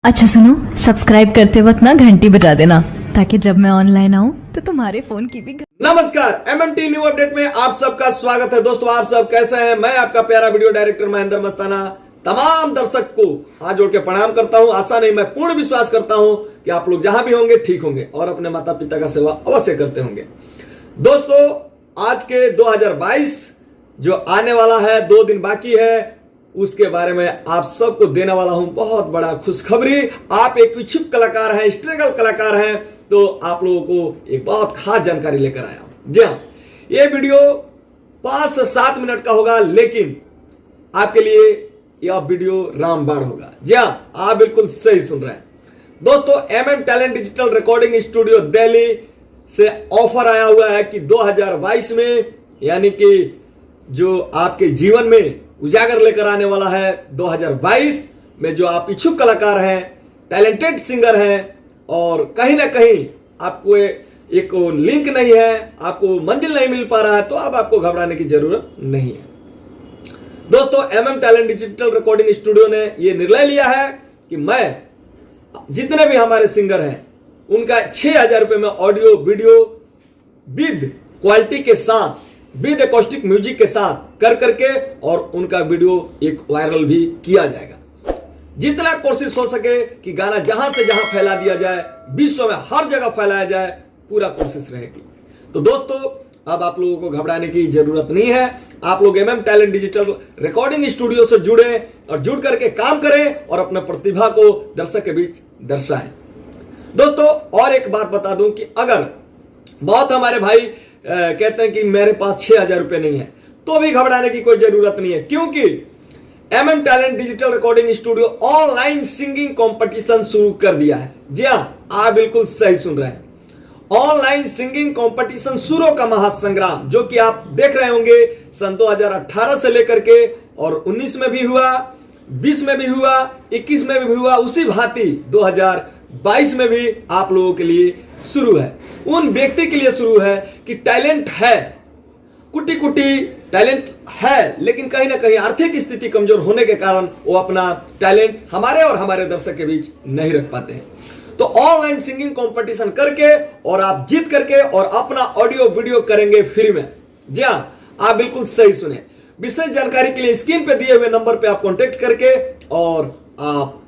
अच्छा सुनो, सब्सक्राइब करते वक्त ना घंटी बजा देना ताकि जब मैं ऑनलाइन आऊँ तो तुम्हारे फोन की भी नमस्कार, एमएमटी न्यू अपडेट में आप सबका स्वागत है। दोस्तों, आप सब कैसे हैं? मैं आपका प्यारा वीडियो डायरेक्टर महेंद्र मस्ताना तमाम दर्शक को हाथ जोड़ के प्रणाम करता हूं। आशा नहीं, मैं पूर्ण विश्वास करता हूं कि आप लोग जहां भी होंगे ठीक होंगे और अपने माता पिता का सेवा अवश्य करते होंगे। दोस्तों, आज के 2022 जो आने वाला है, 2 दिन बाकी है, उसके बारे में आप सबको देने वाला हूं बहुत बड़ा खुशखबरी। आप एक इच्छुक कलाकार हैं, स्ट्रगल कलाकार हैं, तो आप लोगों को एक बहुत खास जानकारी लेकर आया हूं। जी हाँ, ये वीडियो 5 से 7 मिनट का होगा, लेकिन आपके लिए यह वीडियो रामबाण होगा। जी हाँ, आप बिल्कुल सही सुन रहे हैं। दोस्तों, MM talent digital recording studio Delhi से ऑफर आया हुआ है कि 2022 में, यानी कि जो आपके जीवन में उजागर लेकर आने वाला है 2022 में, जो आप इच्छुक कलाकार हैं, टैलेंटेड सिंगर हैं और कहीं ना कहीं आपको एक लिंक नहीं है, आपको मंजिल नहीं मिल पा रहा है, तो अब आपको घबराने की जरूरत नहीं है। दोस्तों, MM talent digital recording studio ने यह निर्णय लिया है कि मैं जितने भी हमारे सिंगर हैं उनका 6,000 रुपए में ऑडियो वीडियो विद क्वालिटी के साथ, विद एकॉस्टिक म्यूजिक के साथ कर करके और उनका वीडियो एक वायरल भी किया जाएगा। जितना कोशिश हो सके कि गाना जहां से जहां फैला दिया जाए, विश्व में हर जगह फैलाया जाए, पूरा कोशिश रहेगी। तो दोस्तों, अब आप लोगों को घबराने की जरूरत नहीं है। आप लोग MM talent digital recording studio से जुड़े और जुड़ करके काम करें और अपने प्रतिभा को दर्शक के बीच दर्शाएं। दोस्तों, और एक बात बता दूं कि अगर बहुत हमारे भाई कहते हैं कि मेरे पास 6,000 रुपए नहीं है, तो भी घबराने की कोई जरूरत नहीं है, क्योंकि MM talent digital recording studio online singing competition शुरू कर दिया है। जी हां, आप बिल्कुल सही सुन रहे हैं। ऑनलाइन सिंगिंग कंपटीशन सुरों का महासंग्राम, जो कि आप देख रहे होंगे सन 2018 से लेकर के और 19 में भी हुआ, 20 में भी हुआ, 21 में भी हुआ, उसी भांति 2022 में भी आप लोगों के लिए शुरू है। उन व्यक्ति के लिए शुरू है कि टैलेंट है, कुटी कुटी टैलेंट है, लेकिन कहीं ना कहीं आर्थिक स्थिति कमजोर होने के कारण वो अपना टैलेंट हमारे और हमारे दर्शक के बीच नहीं रख पाते हैं। तो ऑनलाइन सिंगिंग कंपटीशन करके और आप जीत करके और अपना ऑडियो वीडियो करेंगे फ्री में। जी हाँ, आप बिल्कुल सही सुने। विशेष जानकारी के लिए स्क्रीन पे दिए हुए नंबर पे आप कांटेक्ट करके और आप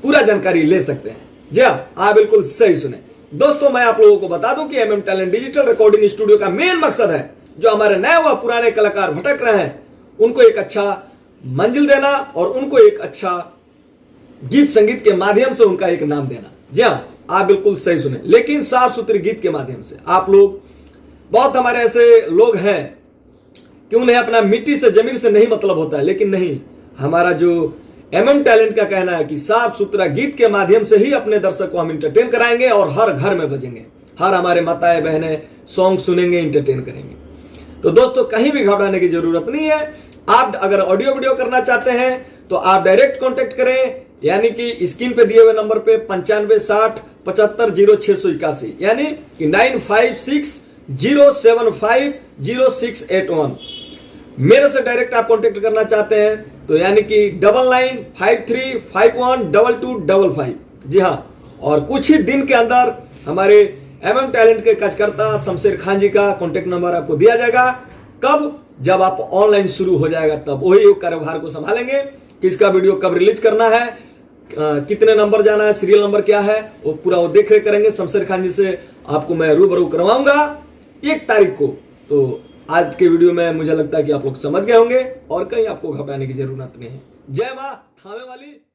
पूरा जानकारी ले सकते हैं। जी हाँ, आप बिल्कुल सही सुने। दोस्तों, मैं आप लोगों को बता दूं कि MM talent digital recording studio का मेन मकसद है, जो हमारे नए व पुराने कलाकार भटक रहे हैं, उनको एक अच्छा मंजिल देना और उनको एक अच्छा गीत संगीत के माध्यम से उनका एक नाम देना। जी हाँ, आप बिल्कुल सही सुने, लेकिन साफ सुथरे गीत के माध्यम से। आप लोग, बहुत हमारे ऐसे लोग हैं कि उन्हें अपना मिट्टी से जमीन से नहीं मतलब होता है, लेकिन नहीं, हमारा जो एमएम टैलेंट का कहना है कि साफ सुथरा गीत के माध्यम से ही अपने दर्शक को हम इंटरटेन कराएंगे और हर घर में बजेंगे, हर हमारे माताएं बहनें सॉन्ग सुनेंगे, इंटरटेन करेंगे। तो दोस्तों, कहीं भी घबराने की जरूरत नहीं है। आप अगर ऑडियो वीडियो करना चाहते हैं तो आप डायरेक्ट कांटेक्ट करें, यानी कि स्क्रीन पे दिए हुए नंबर पे 95 60 75 0681, यानी कि 956 075 0681। मेरे से डायरेक्ट आप कांटेक्ट करना चाहते हैं तो यानी कि 9953512255। जी हाँ, और कुछ ही दिन के अंदर हमारे एमएम टैलेंट के कार्यकर्ता शमशेर खान जी का कांटेक्ट नंबर आपको दिया जाएगा। कब? जब आप ऑनलाइन शुरू हो जाएगा, तब वही कार्यभार को संभालेंगे। किसका वीडियो कब रिलीज करना है, कितने नंबर जाना है, सीरियल नंबर क्या है, वो पूरा वो देख रेख करेंगे। शमशेर खान जी से आपको मैं रूबरू करवाऊंगा 1 तारीख को। तो आज के वीडियो में मुझे लगता है कि आप लोग समझ गए होंगे और कहीं आपको घबराने की जरूरत नहीं है। जय मां थामे वाली।